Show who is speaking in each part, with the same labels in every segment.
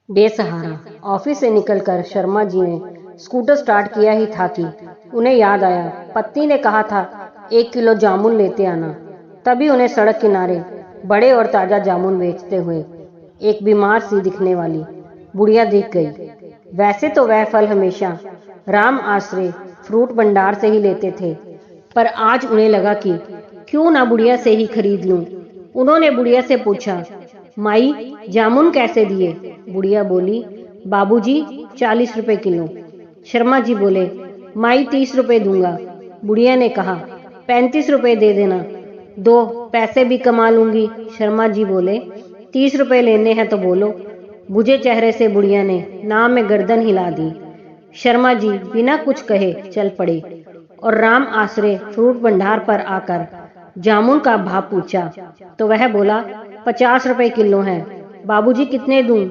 Speaker 1: बेसहारा। ऑफिस से निकलकर शर्मा जी ने स्कूटर स्टार्ट किया ही था कि उन्हें याद आया, पत्नी ने कहा था 1 किलो जामुन लेते आना। तभी उन्हें सड़क किनारे बड़े और ताजा जामुन बेचते हुए एक बीमार सी दिखने वाली बुढ़िया दिख गई। वैसे तो वह फल हमेशा राम आश्रय फ्रूट भंडार से ही लेते थे, पर आज उन्हें लगा कि क्यों ना बुढ़िया से ही खरीद लूं। उन्होंने बुढ़िया से पूछा, माई जामुन कैसे दिए? बुढ़िया बोली, बाबूजी 40 रुपए किलो। शर्मा जी बोले, माई 30 रुपए दूंगा। बुढ़िया ने कहा, 35 रुपए दे देना, 2 पैसे भी कमा लूंगी। शर्मा जी बोले, 30 रुपए लेने हैं तो बोलो। बुझे चेहरे से बुढ़िया ने नाम में गर्दन हिला दी। शर्मा जी बिना कुछ कहे चल पड़े और राम आश्रय फ्रूट भंडार पर आकर जामुन का भाव पूछा तो वह बोला, 50 रुपए किलो है। बाबूजी कितने दूं?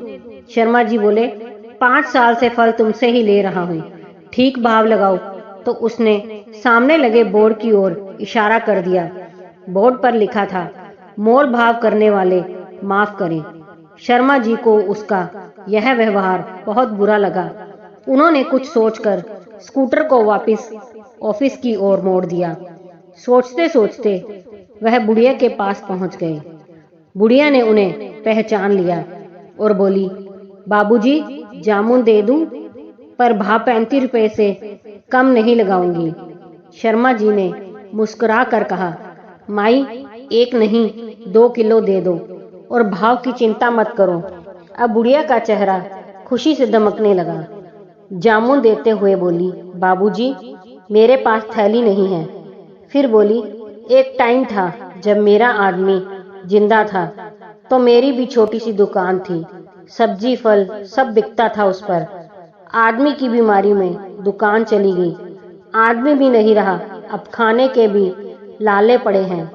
Speaker 1: शर्मा जी बोले, 5 साल से फल तुमसे ही ले रहा हूँ, ठीक भाव लगाओ। तो उसने सामने लगे बोर्ड की ओर इशारा कर दिया। बोर्ड पर लिखा था, मोल भाव करने वाले माफ करें। शर्मा जी को उसका यह व्यवहार बहुत बुरा लगा। उन्होंने कुछ सोचकर स्कूटर को वापस ऑफिस की ओर मोड़ दिया। सोचते सोचते वह बुढ़िया के पास पहुंच गए। बुढ़िया ने उन्हें पहचान लिया और बोली, बाबूजी जामुन दे दूं, पर भाव 35 रुपए से कम नहीं लगाऊंगी। शर्मा जी ने मुस्कुरा कर कहा, माई 1 नहीं 2 किलो दे दो और भाव की चिंता मत करो। अब बुढ़िया का चेहरा खुशी से दमकने लगा। जामुन देते हुए बोली, बाबूजी मेरे पास थैली नहीं है। फिर बोली, एक टाइम था जब मेरा आदमी जिंदा था तो मेरी भी छोटी सी दुकान थी, सब्जी फल सब बिकता था उस पर। आदमी की बीमारी में दुकान चली गई, आदमी भी नहीं रहा, अब खाने के भी लाले पड़े हैं।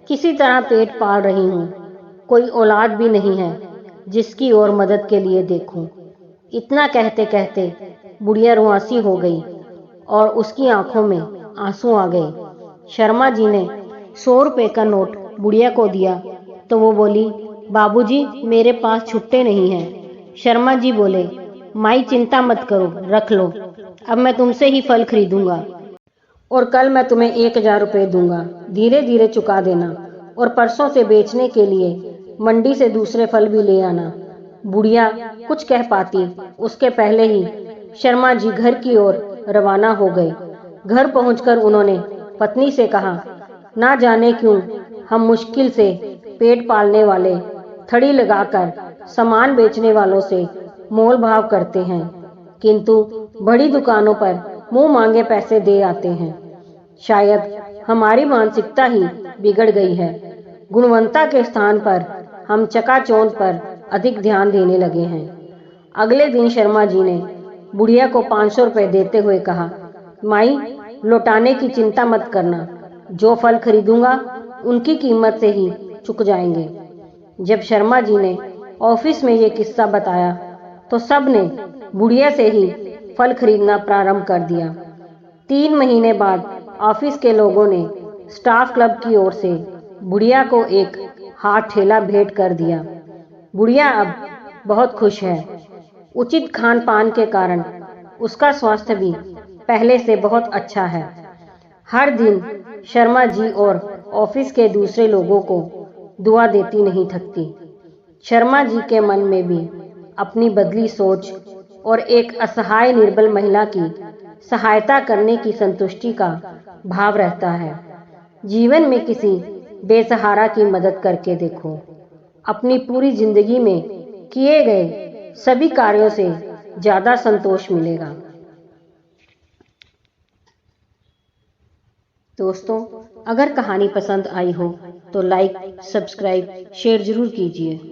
Speaker 1: किसी तरह पेट पाल रही हूँ, कोई औलाद भी नहीं है जिसकी ओर मदद के लिए देखूं। इतना कहते कहते बुढ़िया रुआंसी हो गई और उसकी आंखों में आंसू आ गए। शर्मा जी ने 100 रुपए का नोट बुढ़िया को दिया तो वो बोली, बाबूजी मेरे पास छुट्टे नहीं हैं। शर्मा जी बोले, माई चिंता मत करो, रख लो, अब मैं तुमसे ही फल खरीदूंगा और कल मैं तुम्हें 1000 रुपए दूंगा, धीरे धीरे चुका देना और परसों से बेचने के लिए मंडी से दूसरे फल भी ले आना। बुढ़िया कुछ कह पाती उसके पहले ही शर्मा जी घर की ओर रवाना हो गए। घर पहुंचकर उन्होंने पत्नी से कहा, ना जाने क्यों हम मुश्किल से पेट पालने वाले थड़ी लगाकर सामान बेचने वालों से मोल भाव करते हैं, किंतु बड़ी दुकानों पर मुंह मांगे पैसे दे आते हैं। शायद हमारी मानसिकता ही बिगड़ गई है। गुणवत्ता के स्थान पर हम चकाचौंध पर अधिक ध्यान देने लगे हैं। अगले दिन शर्मा जी ने बुढ़िया को 500 रुपए देते हुए कहा, माई लौटाने की चिंता मत करना, जो फल खरीदूंगा उनकी कीमत से ही चुक जाएंगे। जब शर्मा जी ने ऑफिस में ये किस्सा बताया तो सब ने बुढ़िया से ही फल खरीदना प्रारंभ कर दिया। 3 महीने बाद ऑफिस के लोगों ने स्टाफ क्लब की ओर से बुढ़िया को एक हाथ ठेला भेंट कर दिया। बुढ़िया अब बहुत खुश है। उचित खान पान के कारण उसका स्वास्थ्य भी पहले से बहुत अच्छा है। हर दिन शर्मा जी और ऑफिस के दूसरे लोगों को दुआ देती नहीं थकती। शर्मा जी के मन में भी अपनी बदली सोच और एक असहाय निर्बल महिला की सहायता करने की संतुष्टि का भाव रहता है। जीवन में किसी बेसहारा की मदद करके देखो, अपनी पूरी जिंदगी में किए गए सभी कार्यों से ज्यादा संतोष मिलेगा। दोस्तों, अगर कहानी पसंद आई हो तो लाइक, सब्सक्राइब, शेयर जरूर कीजिए।